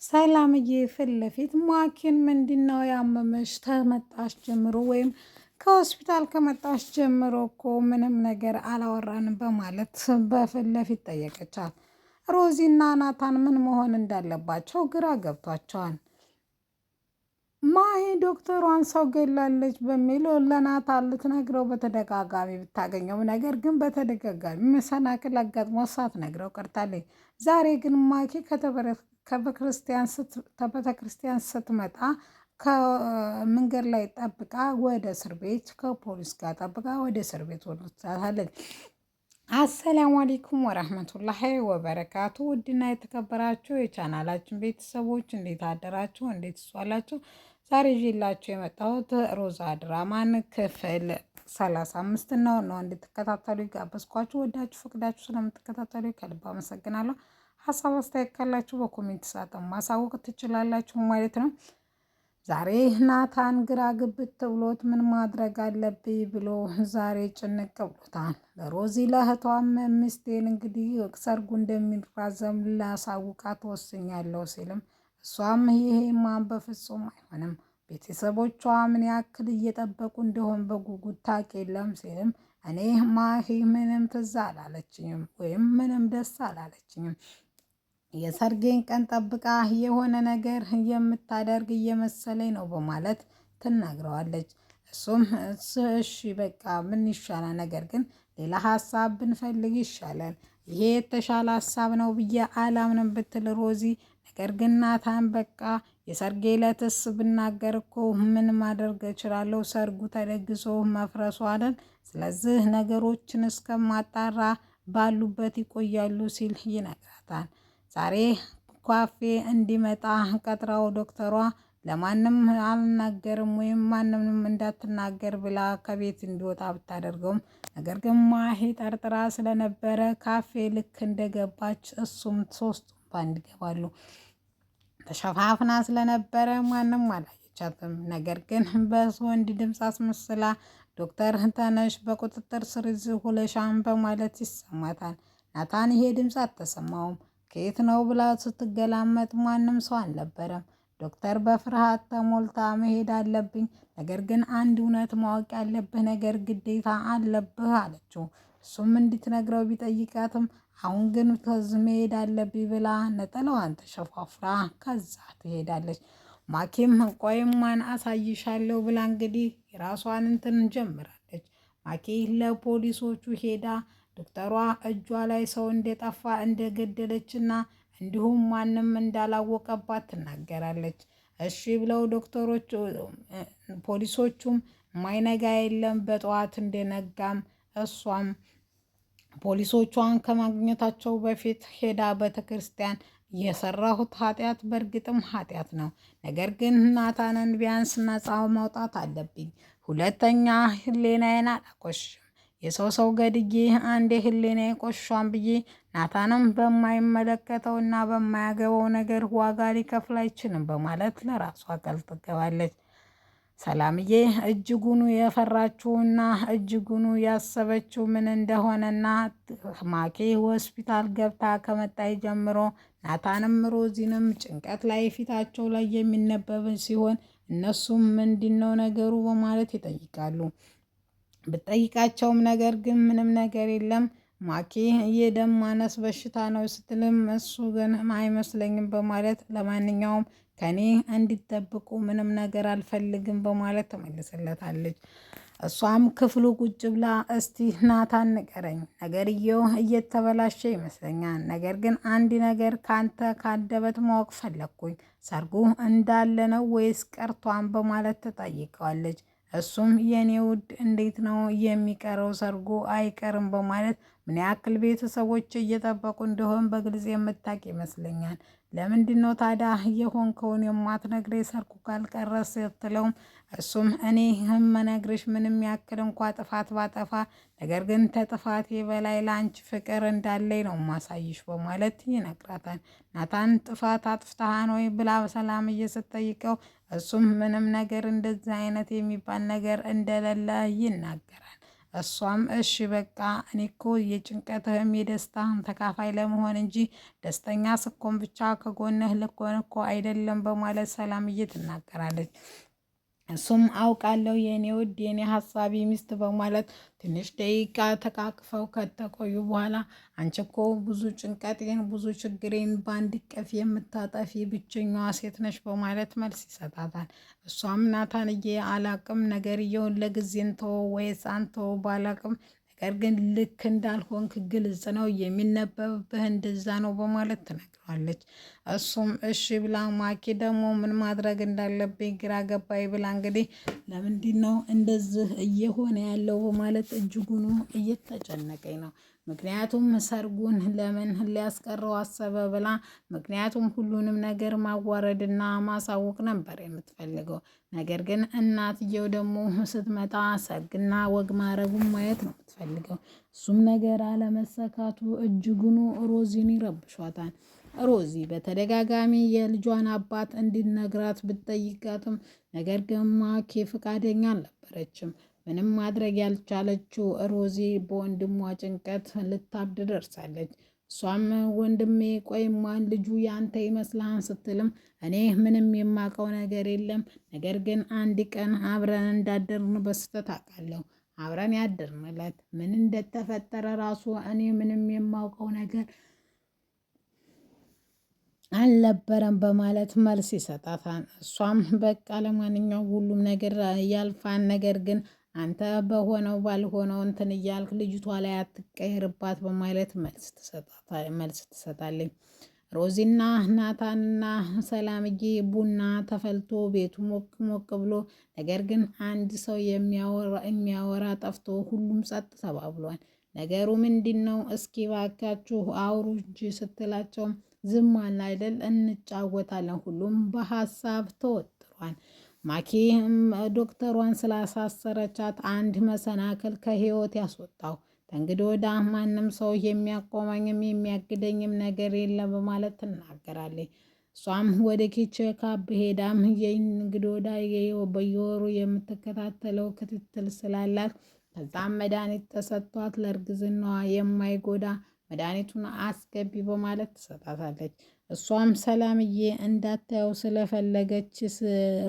ሰላምዬ ፊት ለፊት ማኪን ምንድነው ያመመሽ? ከመጣሽ ጀምሮ ወይም ከሆስፒታል ከመጣሽ ጀምሮ እኮ ምንም ነገር አላወራንም በማለት በፊት ለፊት ጠየቀቻት። ሮዚና ናታን ምን መሆን እንዳለባቸው ግራ ገብቷቸዋል። ማሂ ዶክተሯን ሰው ገላለች በሚል ለናታን ልትነግረው በተደጋጋሚ ብታገኘው ነገር ግን በተደጋጋሚ መሰናክል አጋጥሞ ሳትነግረው ቀርታለች። ዛሬ ግን ማኪ ከቤተክርስቲያን ስትመጣ ከመንገድ ላይ ጠብቃ ወደ እስር ቤት ከፖሊስ ጋር ጠብቃ ወደ እስር ቤት ወስዳታለች። አሰላሙ አለይኩም ወራህመቱላሂ ወበረካቱ። ውድና የተከበራችሁ የቻናላችን ቤተሰቦች እንዴት አደራችሁ? እንዴት ዋላችሁ? ዛሬ ይዤላችሁ የመጣሁት ሮዛ ድራማን ክፍል 35 ነው እንድትከታተሉ ጋበዝኳችሁ። ወዳችሁ ፈቅዳችሁ ስለምትከታተሉ ከልብ አመሰግናለሁ። ሀሳብ አስተያየት ካላችሁ በኮሜንት ሳጥን ማሳወቅ ትችላላችሁ ማለት ነው። ዛሬ ናታን ግራ ግብት ብሎት ምን ማድረግ አለብኝ ብሎ ዛሬ ጭንቅ ብሎታል። ለሮዚ ለእህቷም ሚስቴን እንግዲህ ሰርጉ እንደሚራዘም ላሳውቃት ወስኛለሁ ሲልም እሷም ይሄማ በፍጹም አይሆንም፣ ቤተሰቦቿ ምን ያክል እየጠበቁ እንደሆን በጉጉት ታውቅ የለም ሲልም እኔ ማሂ ምንም ትዝ አላለችኝም ወይም ምንም ደስ አላለችኝም፣ የሰርጌን ቀን ጠብቃ የሆነ ነገር የምታደርግ እየመሰለኝ ነው በማለት ትናግረዋለች። እሱም እሺ በቃ ምን ይሻላል፣ ነገር ግን ሌላ ሀሳብ ብንፈልግ ይሻላል፣ ይሄ የተሻለ ሀሳብ ነው ብዬ አላምንም ብትል ሮዚ ነገር ግን ናታን በቃ የሰርጌ ዕለትስ ብናገር እኮ ምን ማድረግ እችላለሁ? ሰርጉ ተደግሶ መፍረሱ አይደል? ስለዚህ ነገሮችን እስከማጣራ ባሉበት ይቆያሉ ሲል ይነግራታል። ዛሬ ኳፌ እንዲመጣ ቀጥራው ዶክተሯ ለማንም አልናገርም ወይም ማንንም እንዳትናገር ብላ ከቤት እንዲወጣ ብታደርገውም ነገር ግን ማሂ ጠርጥራ ስለነበረ ካፌ ልክ እንደገባች እሱም ሶስቱም ባንድ ይገባሉ። ተሸፋፍና ስለነበረ ማንም አላየቻትም። ነገር ግን በወንድ ድምፅ አስመስላ ዶክተር ተነሽ በቁጥጥር ስር ውለሻን በማለት ይሰማታል። ናታን ይሄ ድምፅ አልተሰማውም። ከየት ነው ብላ ስትገላመጥ ማንም ሰው አልነበረም። ዶክተር በፍርሃት ተሞልታ መሄድ አለብኝ፣ ነገር ግን አንድ እውነት ማወቅ ያለብህ ነገር ግዴታ አለብህ አለችው። እሱም እንድትነግረው ቢጠይቃትም አሁን ግን ከዚህ መሄድ አለብኝ ብላ ነጠላዋን ተሸፋፍራ ከዛ ትሄዳለች። ማኪም ቆይማን አሳይሻለሁ ብላ እንግዲህ የራሷን እንትን ጀምራለች። ማኪ ለፖሊሶቹ ሄዳ ዶክተሯ እጇ ላይ ሰው እንደጠፋ እንደገደለችና እንዲሁም ማንም እንዳላወቀባት ትናገራለች። እሺ ብለው ዶክተሮች ፖሊሶቹም ማይነጋ የለም በጠዋት እንደነጋም እሷም ፖሊሶቿን ከማግኘታቸው በፊት ሄዳ ቤተክርስቲያን የሰራሁት ኃጢአት በእርግጥም ኃጢአት ነው፣ ነገር ግን ናታንን ቢያንስ ነፃ ማውጣት አለብኝ፣ ሁለተኛ ህሌናዬን አላቆሽም፣ የሰው ገድዬ አንዴ ህሌናዬ ቆሻን ብዬ ናታንም በማይመለከተው እና በማያገባው ነገር ዋጋ ሊከፍል አይችልም በማለት ለራሷ ቃል ትገባለች። ሰላምዬ እጅጉኑ የፈራችውና እጅጉኑ ያሰበችው ምን እንደሆነና ማኬ ሆስፒታል ገብታ ከመጣይ ጀምሮ ናታንም ሮዚንም ጭንቀት ላይ ፊታቸው ላይ የሚነበብ ሲሆን እነሱም ምንድነው ነገሩ በማለት ይጠይቃሉ። ብጠይቃቸውም ነገር ግን ምንም ነገር የለም፣ ማኬ የደም ማነስ በሽታ ነው ስትልም እሱ ግን አይመስለኝም በማለት ለማንኛውም ከኔ እንዲጠብቁ ምንም ነገር አልፈልግም በማለት ተመልሰለታለች። እሷም ክፍሉ ቁጭ ብላ እስቲ ናታን ንገረኝ፣ ነገርየው እየተበላሸ ይመስለኛል፣ ነገር ግን አንድ ነገር ካንተ ካንደበት ማወቅ ፈለግኩኝ፣ ሰርጉ እንዳለ ነው ወይስ ቀርቷን በማለት ተጠይቀዋለች። እሱም የኔ ውድ እንዴት ነው የሚቀረው? ሰርጉ አይቀርም በማለት ምን ያክል ቤተሰቦች እየጠበቁ እንደሆን በግልጽ የምታውቅ ይመስለኛል። ለምንድን ነው ታዲያ የሆንከውን የማትነግረኝ? ሰርጉ ካልቀረ ስትለውም እሱም እኔ የምነግርሽ ምንም ያክል እንኳ ጥፋት ባጠፋ፣ ነገር ግን ከጥፋቴ በላይ ለአንቺ ፍቅር እንዳለኝ ነው ማሳይሽ በማለት ይነግራታል። ናታን ጥፋት አጥፍተሃን ወይ ብላ ሰላም ስትጠይቀው እሱም ምንም ነገር እንደዚህ አይነት የሚባል ነገር እንደሌለ ይናገራል። እሷም እሺ በቃ እኔ እኮ የጭንቀትህም የደስታህም ተካፋይ ለመሆን እንጂ ደስተኛ ስኮን ብቻ ከጎንህ ልኮን እኮ አይደለም በማለት ሰላምዬ ትናገራለች። እሱም አውቃለሁ የኔ ውድ የኔ ሀሳቢ ሚስት በማለት ትንሽ ደቂቃ ተቃቅፈው ከተቆዩ በኋላ አንቺ እኮ ብዙ ጭንቀቴን ብዙ ችግሬን በአንድ ቀፍ የምታጠፊ ብቸኛዋ ሴት ነች በማለት መልስ ይሰጣታል። እሷም ናታንዬ አላቅም ነገርየውን ለጊዜን ተወው ወይስ አንተው ባላቅም ነገር ግን ልክ እንዳልሆንክ ግልጽ ነው የሚነበብብህ እንደዛ ነው በማለት ትነግረዋለች። እሱም እሺ ብላ ማኪ ደግሞ ምን ማድረግ እንዳለብኝ ግራ ገባኝ ብላ እንግዲህ ለምንድን ነው እንደዚህ እየሆነ ያለው በማለት እጅጉኑ እየተጨነቀኝ ነው። ምክንያቱም ሰርጉን ለምን ሊያስቀረው አሰበ ብላ ምክንያቱም ሁሉንም ነገር ማዋረድና ማሳወቅ ነበር የምትፈልገው። ነገር ግን እናትየው ደግሞ ስትመጣ ሰርግና ወግ ማረጉን ማየት ነው የምትፈልገው። እሱም ነገር አለመሰካቱ እጅጉኑ ሮዚን ይረብሿታል። ሮዚ በተደጋጋሚ የልጇን አባት እንዲነግራት ብትጠይቃትም ነገር ግን ማኪ ፈቃደኛ አልነበረችም። ምንም ማድረግ ያልቻለችው ሮዚ በወንድሟ ጭንቀት ልታብድ ደርሳለች። እሷም ወንድሜ ቆይማን ልጁ ያንተ ይመስልሃን ስትልም እኔ ምንም የማውቀው ነገር የለም፣ ነገር ግን አንድ ቀን አብረን እንዳደርን በስተት አውቃለሁ። አብረን ያደርንለት ምን እንደተፈጠረ ራሱ እኔ ምንም የማውቀው ነገር አልነበረም በማለት መልስ ይሰጣታል። እሷም በቃ ለማንኛውም ሁሉም ነገር ያልፋን፣ ነገር ግን አንተ በሆነው ባልሆነው እንትን እያልክ ልጅቷ ላይ አትቀየርባት በማለት መልስ ትሰጣለች። ሮዚና ናታንና ሰላምዬ ቡና ተፈልቶ ቤቱ ሞቅ ሞቅ ብሎ ነገር ግን አንድ ሰው የሚያወራ ጠፍቶ ሁሉም ጸጥ ተባብሏል። ነገሩ ምንድን ነው? እስኪ ባካችሁ አውሩ እንጂ ስትላቸውም ዝም አለ አይደል እንጫወታለን፣ ሁሉም በሀሳብ ተወጥሯል። ማኪ ዶክተሯን ስላሳሰረቻት አንድ መሰናክል ከህይወት ያስወጣው ከእንግዲህ ወዲያ ማንም ሰው የሚያቆመኝም የሚያግደኝም ነገር የለም በማለት ትናገራለች። እሷም ወደ ቼክአፕ ሄዳም የእንግዲህ ወዲያ በየወሩ የምትከታተለው ክትትል ስላላት ከዛም መድኃኒት ተሰጥቷት ለእርግዝናዋ የማይጎዳ መድኃኒቱን አስገቢ በማለት ትሰጣታለች። እሷም ሰላምዬ እንዳታየው ስለፈለገች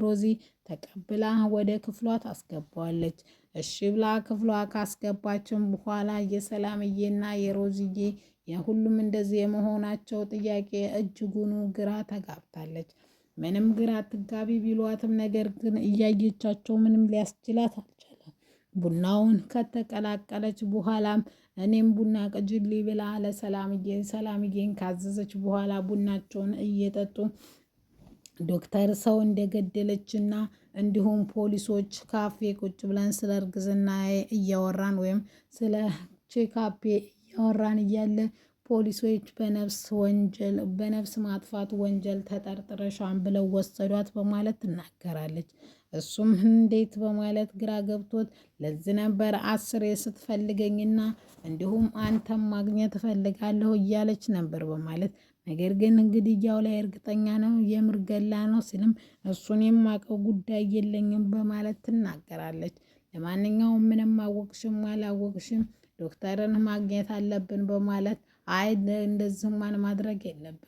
ሮዚ ተቀብላ ወደ ክፍሏ ታስገባዋለች። እሺ ብላ ክፍሏ ካስገባችን በኋላ የሰላምዬና የሮዚዬ የሁሉም እንደዚህ የመሆናቸው ጥያቄ እጅጉኑ ግራ ተጋብታለች። ምንም ግራ አትጋቢ ቢሏትም ነገር ግን እያየቻቸው ምንም ሊያስችላት አልቻለም። ቡናውን ከተቀላቀለች በኋላም እኔም ቡና ቅጅልኝ ብላ ሰላምዬን ካዘዘች በኋላ ቡናቸውን እየጠጡ ዶክተር ሰው እንደገደለችና እንዲሁም ፖሊሶች ካፌ ቁጭ ብለን ስለ እርግዝና እያወራን ወይም ስለ ቼካፔ እያወራን እያለ ፖሊሶች በነፍስ ማጥፋት ወንጀል ተጠርጥረሻን ብለው ወሰዷት በማለት ትናገራለች። እሱም እንዴት በማለት ግራ ገብቶት ለዚህ ነበር 10 ስትፈልገኝና እንዲሁም አንተም ማግኘት እፈልጋለሁ እያለች ነበር በማለት ነገር ግን ግድያው ላይ እርግጠኛ ነው የምር ገላ ነው ሲልም እሱን የማውቀው ጉዳይ የለኝም በማለት ትናገራለች። ለማንኛውም ምንም አወቅሽም አላወቅሽም ዶክተርን ማግኘት አለብን በማለት አይ እንደዚህማን ማድረግ የለብን፣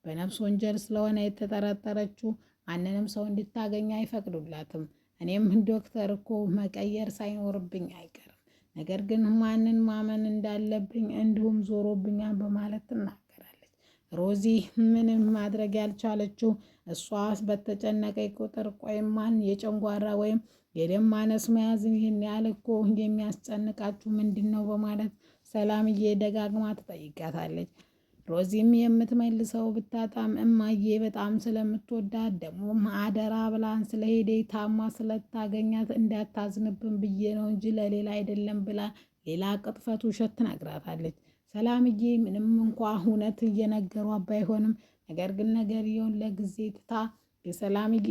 በነፍስ ወንጀል ስለሆነ የተጠረጠረችው ማንንም ሰው እንድታገኝ አይፈቅዱላትም። እኔም ዶክተር እኮ መቀየር ሳይኖርብኝ አይቀርም፣ ነገር ግን ማንን ማመን እንዳለብኝ እንዲሁም ዞሮብኛል በማለት ትናገራለች። ሮዚ ምንም ማድረግ ያልቻለችው እሷ በተጨነቀኝ ቁጥር ቆይማን የጨንጓራ ወይም የደም ማነስ መያዝን ይህን ያህል እኮ የሚያስጨንቃችሁ ምንድን ነው በማለት ሰላምዬ ደጋግማ ትጠይቃታለች። ሮዚም የምትመልሰው ብታጣም እማዬ በጣም ስለምትወዳት ደግሞ አደራ ብላን ስለሄደ ታማ ስለታገኛት እንዳታዝንብን ብዬ ነው እንጂ ለሌላ አይደለም ብላ ሌላ ቅጥፈት ውሸት ትነግራታለች። ሰላምዬ ምንም እንኳ እውነት እየነገሯት ባይሆንም ነገር ግን ነገርየውን ለጊዜ ትታ የሰላምዬ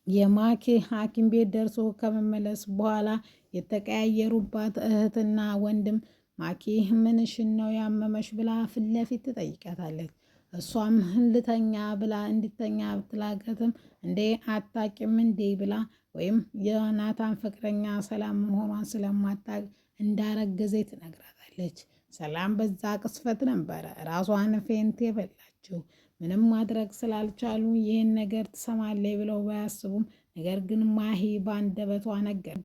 የማኪ ሐኪም ቤት ደርሶ ከመመለስ በኋላ የተቀያየሩባት እህትና ወንድም ማኪ ምንሽን ነው ያመመሽ ብላ ፊት ለፊት ትጠይቃታለች። እሷም ልተኛ ብላ እንድተኛ ብትላገትም እንዴ አታቂም እንዴ ብላ ወይም የናታን ፍቅረኛ ሰላም መሆኗን ስለማታቅ እንዳረገዘ ትነግራታለች። ሰላም በዛ ቅስፈት ነበረ ራሷን ፌንት የበላችው። ምንም ማድረግ ስላልቻሉ ይህን ነገር ትሰማለች ብለው ባያስቡም ነገር ግን ማሂ ባንደበቷ ነገር